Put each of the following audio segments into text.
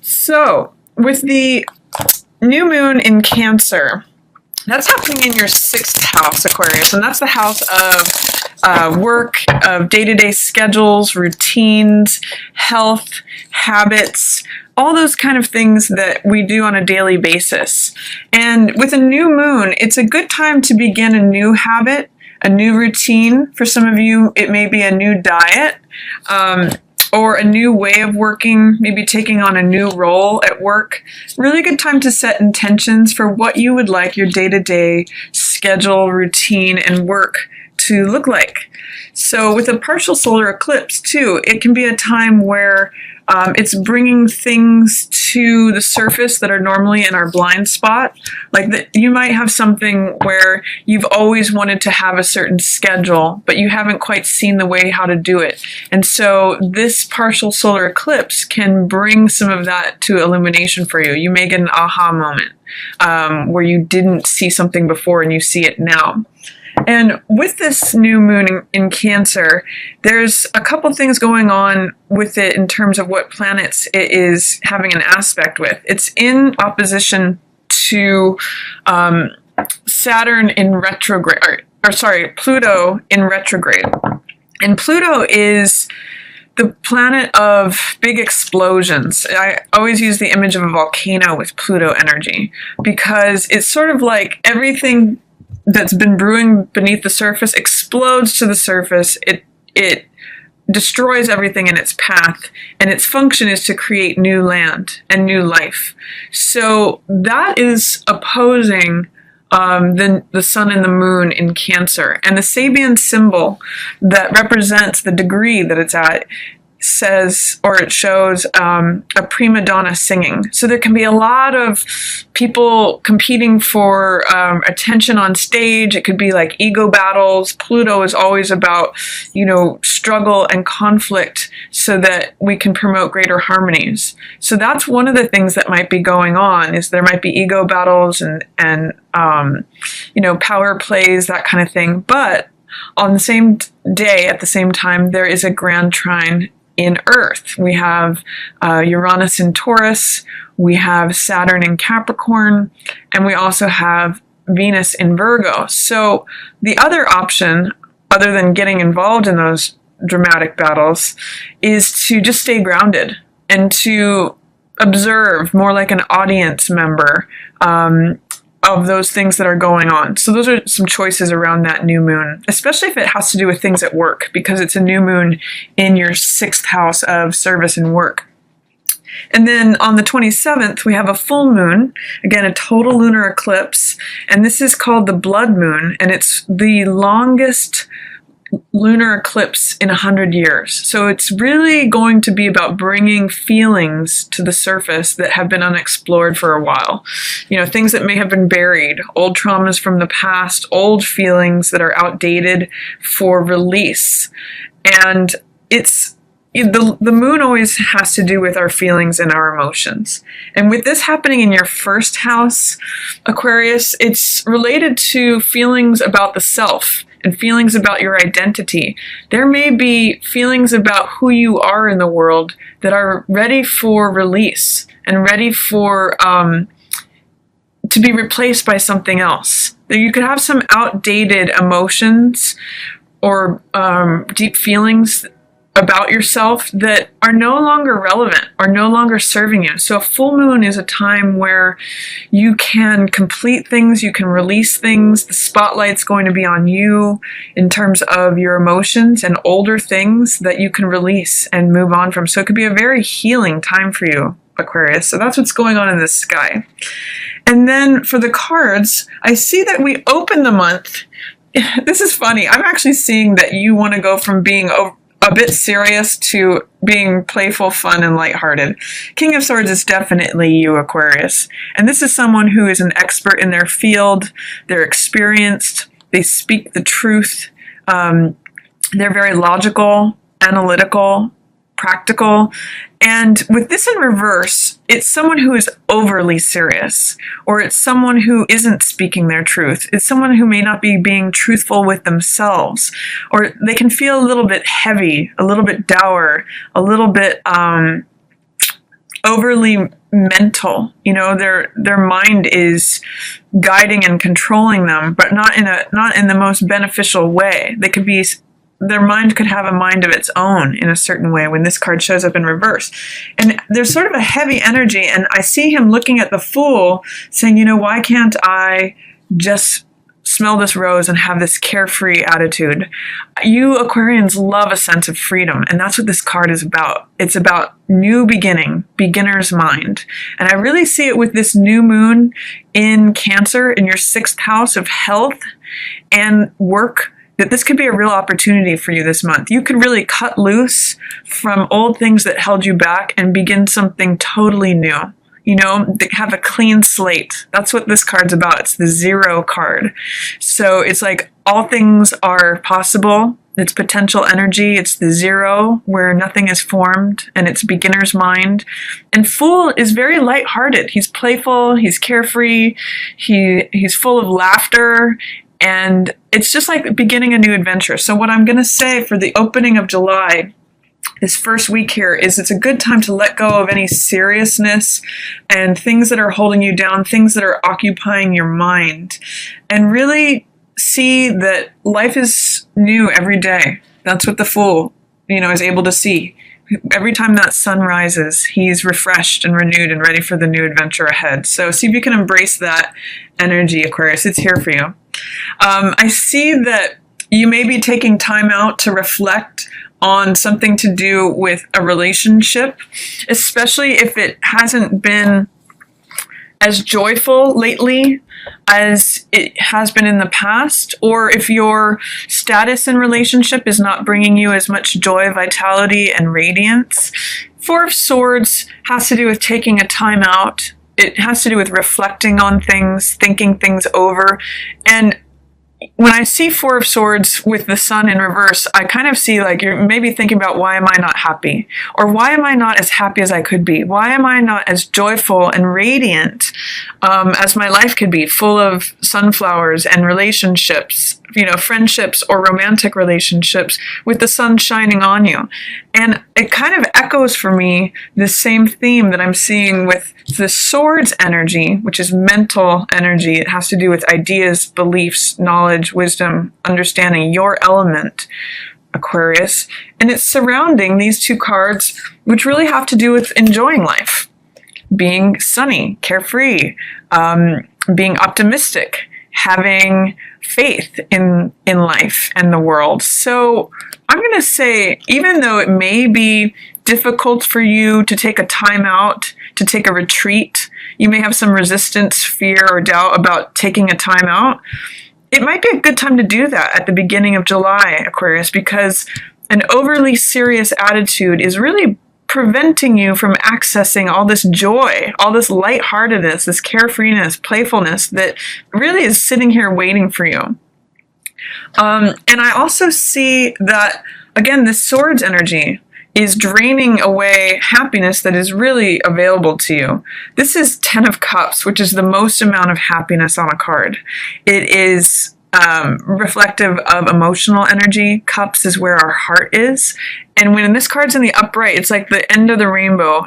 So, with the new moon in Cancer, that's happening in your 6th house, Aquarius, and that's the house of work, of day-to-day schedules, routines, health, habits, all those kind of things that we do on a daily basis. And with a new moon, it's a good time to begin a new habit, a new routine. For some of you, it may be a new diet, or a new way of working, maybe taking on a new role at work. Really good time to set intentions for what you would like your day-to-day schedule, routine, and work to look like. So with a partial solar eclipse too, it can be a time where it's bringing things to the surface that are normally in our blind spot. Like that, you might have something where you've always wanted to have a certain schedule, but you haven't quite seen the way how to do it. And so this partial solar eclipse can bring some of that to illumination for you. You may get an aha moment where you didn't see something before and you see it now. And with this new moon in Cancer, there's a couple things going on with it in terms of what planets it is having an aspect with. It's in opposition to Saturn in retrograde, Pluto in retrograde. And Pluto is the planet of big explosions. I always use the image of a volcano with Pluto energy because it's sort of like everything that's been brewing beneath the surface explodes to the surface. It destroys everything in its path, and its function is to create new land and new life. So that is opposing the sun and the moon in Cancer. And the Sabian symbol that represents the degree that it's at says, or it shows a prima donna singing. So there can be a lot of people competing for attention on stage. It could be like ego battles. Pluto is always about, struggle and conflict so that we can promote greater harmonies. So that's one of the things that might be going on, is there might be ego battles and power plays, that kind of thing. But on the same day, at the same time, there is a grand trine in Earth. We have Uranus in Taurus, we have Saturn in Capricorn, and we also have Venus in Virgo. So the other option, other than getting involved in those dramatic battles, is to just stay grounded and to observe more like an audience member of those things that are going on. So those are some choices around that new moon, especially if it has to do with things at work, because it's a new moon in your 6th house of service and work. And then on the 27th, we have a full moon, again, a total lunar eclipse, and this is called the blood moon, and it's the longest lunar eclipse in 100 years. So it's really going to be about bringing feelings to the surface that have been unexplored for a while. Things that may have been buried, old traumas from the past, old feelings that are outdated for release. And it's the moon always has to do with our feelings and our emotions. And with this happening in your 1st house, Aquarius, it's related to feelings about the self and feelings about your identity. There may be feelings about who you are in the world that are ready for release and ready for to be replaced by something else. You could have some outdated emotions or deep feelings about yourself that are no longer relevant or no longer serving you. So a full moon is a time where you can complete things, you can release things. The spotlight's going to be on you in terms of your emotions and older things that you can release and move on from. So it could be a very healing time for you, Aquarius. So that's what's going on in the sky. And then for the cards, I see that we open the month. This is funny. I'm actually seeing that you want to go from being a bit serious to being playful, fun, and lighthearted. King of Swords is definitely you, Aquarius. And this is someone who is an expert in their field. They're experienced. They speak the truth. They're very logical, analytical, practical. And with this in reverse, it's someone who is overly serious, or it's someone who isn't speaking their truth. It's someone who may not be being truthful with themselves, or they can feel a little bit heavy, a little bit dour, a little bit overly mental. You know, their mind is guiding and controlling them, but not in the most beneficial way. Their mind could have a mind of its own in a certain way when this card shows up in reverse. And there's sort of a heavy energy, and I see him looking at the Fool saying, you know, why can't I just smell this rose and have this carefree attitude? You Aquarians love a sense of freedom, and that's what this card is about. It's about new beginning, beginner's mind. And I really see it with this new moon in Cancer in your 6th house of health and work, that this could be a real opportunity for you this month. You could really cut loose from old things that held you back and begin something totally new. You know, have a clean slate. That's what this card's about. It's the 0 card. So it's like all things are possible. It's potential energy. It's the 0 where nothing is formed, and it's beginner's mind. And Fool is very lighthearted. He's playful. He's carefree. He's full of laughter. And it's just like beginning a new adventure. So what I'm going to say for the opening of July, this first week here, is it's a good time to let go of any seriousness and things that are holding you down, things that are occupying your mind, and really see that life is new every day. That's what the Fool, you know, is able to see. Every time that sun rises, he's refreshed and renewed and ready for the new adventure ahead. So see if you can embrace that energy, Aquarius. It's here for you. I see that you may be taking time out to reflect on something to do with a relationship, especially if it hasn't been as joyful lately as it has been in the past, or if your status in relationship is not bringing you as much joy, vitality, and radiance. 4 of Swords has to do with taking a time out. It has to do with reflecting on things, thinking things over. And when I see 4 of Swords with the sun in reverse, I kind of see like you're maybe thinking about, why am I not happy? Or why am I not as happy as I could be? Why am I not as joyful and radiant as my life could be, full of sunflowers and relationships, you know, friendships or romantic relationships with the sun shining on you? And it kind of echoes for me the same theme that I'm seeing with the Swords energy, which is mental energy. It has to do with ideas, beliefs, knowledge, wisdom, understanding, your element, Aquarius. And it's surrounding these 2 cards, which really have to do with enjoying life, being sunny, carefree, being optimistic, having faith in life and the world. So I'm going to say, even though it may be difficult for you to take a time out, to take a retreat, you may have some resistance, fear, or doubt about taking a time out, it might be a good time to do that at the beginning of July, Aquarius, because an overly serious attitude is really preventing you from accessing all this joy, all this lightheartedness, this carefreeness, playfulness that really is sitting here waiting for you. And I also see that, again, this Swords energy is draining away happiness that is really available to you. This is 10 of Cups, which is the most amount of happiness on a card. It is reflective of emotional energy. Cups is where our heart is. And when this card's in the upright, it's like the end of the rainbow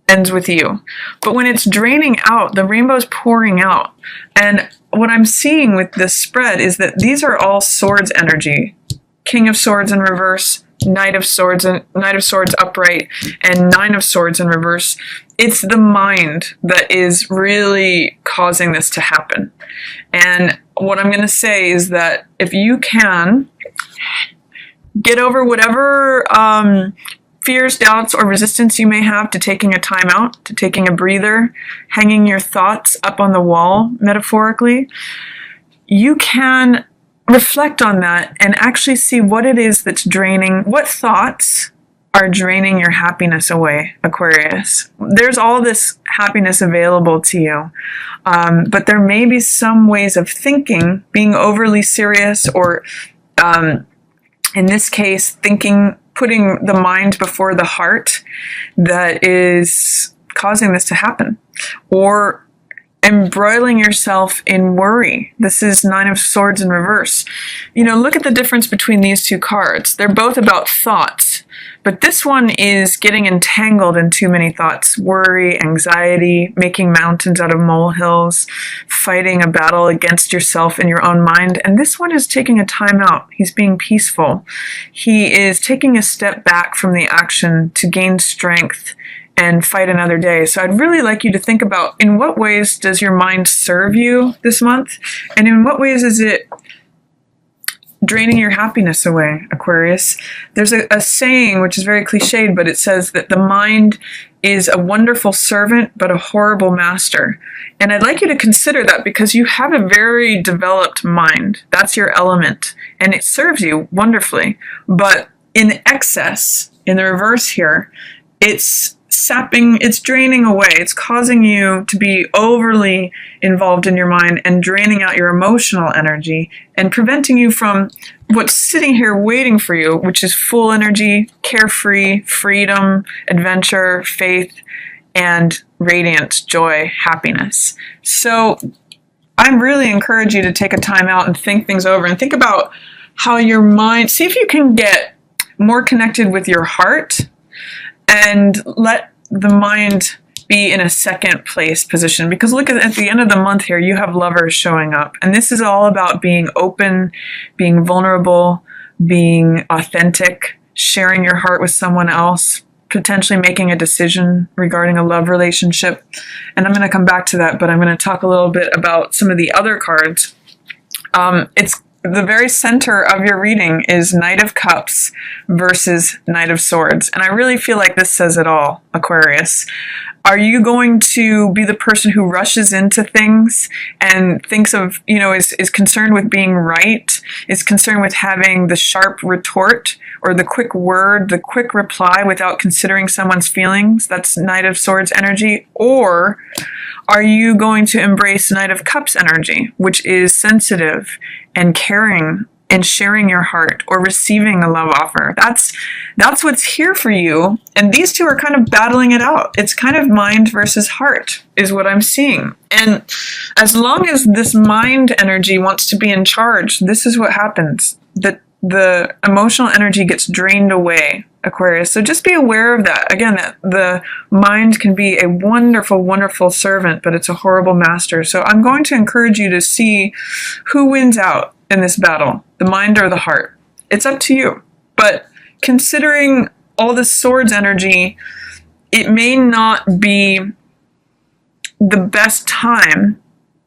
ends with you. But when it's draining out, the rainbow's pouring out. And what I'm seeing with this spread is that these are all Swords energy. King of Swords in reverse, Knight of Swords upright, and 9 of Swords in reverse. It's the mind that is really causing this to happen. And what I'm going to say is that if you can get over whatever fears, doubts, or resistance you may have to taking a time out, to taking a breather, hanging your thoughts up on the wall, metaphorically, you can reflect on that and actually see what it is that's draining, what thoughts are draining your happiness away, Aquarius. There's all this happiness available to you, but there may be some ways of thinking, being overly serious, or in this case, putting the mind before the heart, that is causing this to happen. Or embroiling yourself in worry. This is Nine of Swords in reverse. You know, look at the difference between these two cards. They're both about thoughts, but this one is getting entangled in too many thoughts. Worry, anxiety, making mountains out of molehills, fighting a battle against yourself in your own mind. And this one is taking a time out. He's being peaceful. He is taking a step back from the action to gain strength and fight another day. So I'd really like you to think about, in what ways does your mind serve you this month? And in what ways is it draining your happiness away, Aquarius? There's a saying, which is very cliched, but it says that the mind is a wonderful servant, but a horrible master. And I'd like you to consider that, because you have a very developed mind. That's your element, and it serves you wonderfully. But in excess, in the reverse here, it's sapping, it's draining away. It's causing you to be overly involved in your mind and draining out your emotional energy and preventing you from what's sitting here waiting for you, which is full energy, carefree, freedom, adventure, faith, and radiant joy, happiness. So I really encourage you to take a time out and think things over and think about how your mind, see if you can get more connected with your heart and let the mind be in a second place position. Because look at the end of the month here, you have Lovers showing up. And this is all about being open, being vulnerable, being authentic, sharing your heart with someone else, potentially making a decision regarding a love relationship. And I'm going to come back to that, but I'm going to talk a little bit about some of the other cards. It's the very center of your reading is Knight of Cups versus Knight of Swords. And I really feel like this says it all, Aquarius. Are you going to be the person who rushes into things and thinks of, you know, is concerned with being right, is concerned with having the sharp retort or the quick word, the quick reply without considering someone's feelings? That's Knight of Swords energy. Or are you going to embrace Knight of Cups energy, which is sensitive and caring and sharing your heart or receiving a love offer? That's what's here for you. And these two are kind of battling it out. It's kind of mind versus heart is what I'm seeing. And as long as this mind energy wants to be in charge, this is what happens. The emotional energy gets drained away, Aquarius. So just be aware of that. Again, that the mind can be a wonderful, wonderful servant, but it's a horrible master. So I'm going to encourage you to see who wins out in this battle, the mind or the heart. It's up to you. But considering all the swords energy, it may not be the best time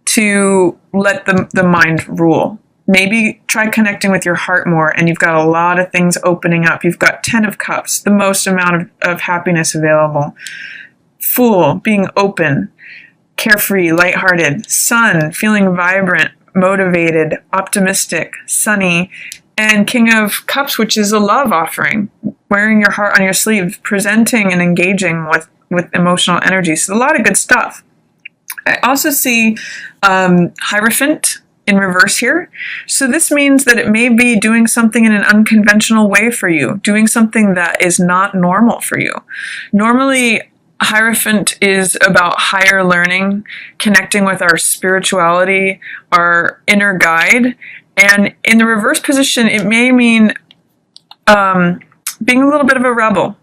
to let the mind rule. Maybe try connecting with your heart more, and you've got a lot of things opening up. You've got 10 of Cups, the most amount of happiness available. Fool, being open, carefree, lighthearted. Sun, feeling vibrant, motivated, optimistic, sunny. And King of Cups, which is a love offering, wearing your heart on your sleeve, presenting and engaging with emotional energy. So a lot of good stuff. I also see Hierophant in reverse here. So this means that it may be doing something in an unconventional way for you, doing something that is not normal for you. Normally, Hierophant is about higher learning, connecting with our spirituality, our inner guide. And in the reverse position, it may mean being a little bit of a rebel.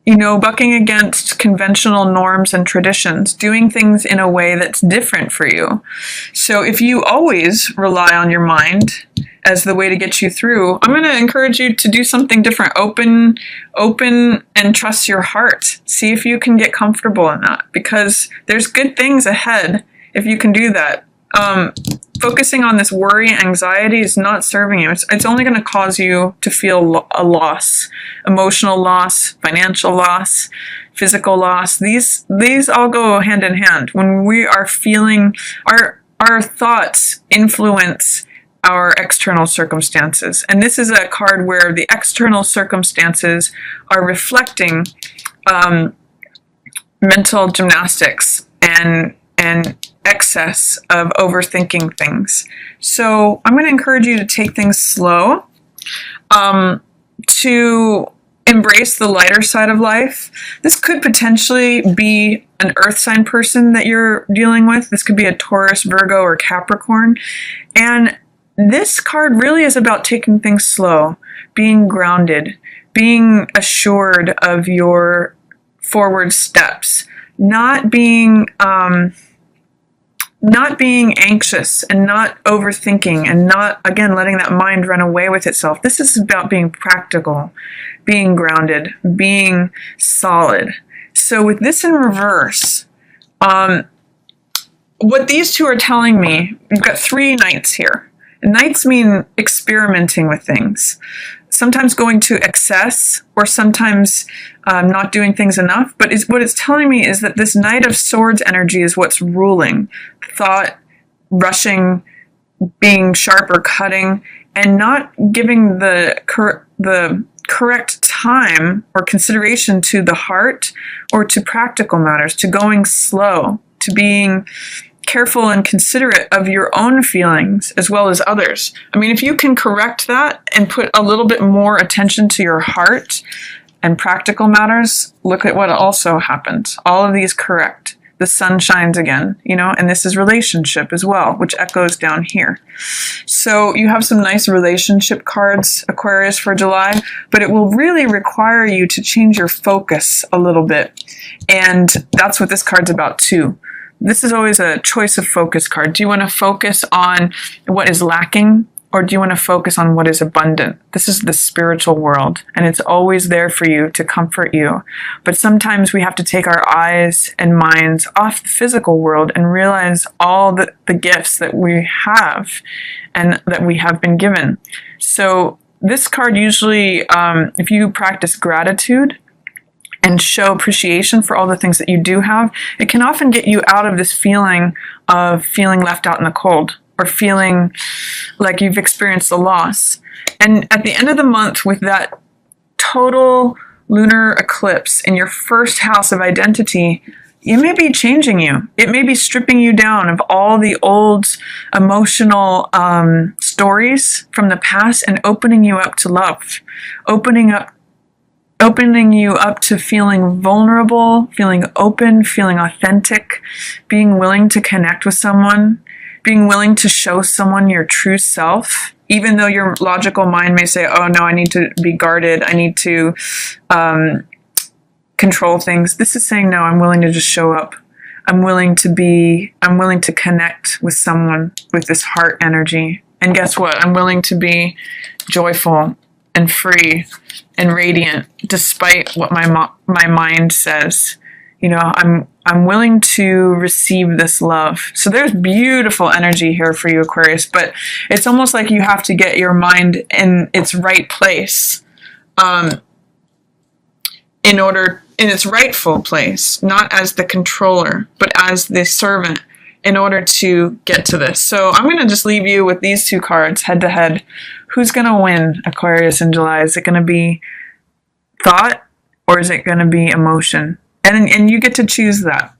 You know, bucking against conventional norms and traditions, doing things in a way that's different for you. So if you always rely on your mind as the way to get you through, I'm going to encourage you to do something different. Open, and trust your heart. See if you can get comfortable in that, because there's good things ahead if you can do that. Focusing on this worry, anxiety is not serving you. It's only going to cause you to feel a loss, emotional loss, financial loss, physical loss. These all go hand in hand. When we are feeling, our thoughts influence our external circumstances. And this is a card where the external circumstances are reflecting mental gymnastics and excess of overthinking things. So I'm going to encourage you to take things slow, to embrace the lighter side of life. This could potentially be an earth sign person that you're dealing with. This could be a Taurus, Virgo, or Capricorn. And this card really is about taking things slow, being grounded, being assured of your forward steps, not being anxious and not overthinking and not, again, letting that mind run away with itself. This is about being practical, being grounded, being solid. So with this in reverse, what these two are telling me, we've got 3 knights here. Knights mean experimenting with things, sometimes going to excess or sometimes not doing things enough. But what it's telling me is that this Knight of Swords energy is what's ruling. Thought, rushing, being sharp or cutting, and not giving the correct time or consideration to the heart or to practical matters, to going slow, to being careful and considerate of your own feelings as well as others. I mean, if you can correct that and put a little bit more attention to your heart and practical matters, look at what also happens. All of these correct. The sun shines again, you know, and this is relationship as well, which echoes down here. So you have some nice relationship cards, Aquarius, for July, but it will really require you to change your focus a little bit. And that's what this card's about too. This is always a choice of focus card. Do you want to focus on what is lacking, or do you want to focus on what is abundant? This is the spiritual world, and it's always there for you to comfort you. But sometimes we have to take our eyes and minds off the physical world and realize all the gifts that we have and that we have been given. So this card usually, if you practice gratitude and show appreciation for all the things that you do have, it can often get you out of this feeling of feeling left out in the cold or feeling like you've experienced a loss. And at the end of the month, with that total lunar eclipse in your first house of identity, it may be changing you. It may be stripping you down of all the old emotional stories from the past and opening you up to love, opening you up to feeling vulnerable, feeling open, feeling authentic, being willing to connect with someone, being willing to show someone your true self, even though your logical mind may say, oh no, I need to be guarded, I need to control things. This is saying, no, I'm willing to just show up. I'm willing to connect with someone with this heart energy. And guess what? I'm willing to be joyful and free and radiant, despite what my mind says. You know, I'm willing to receive this love. So there's beautiful energy here for you, Aquarius, but it's almost like you have to get your mind in its right place, in its rightful place, not as the controller, but as the servant, in order to get to this. So I'm going to just leave you with these 2 cards head to head. Who's going to win, Aquarius, in July? Is it going to be thought, or is it going to be emotion? And you get to choose that.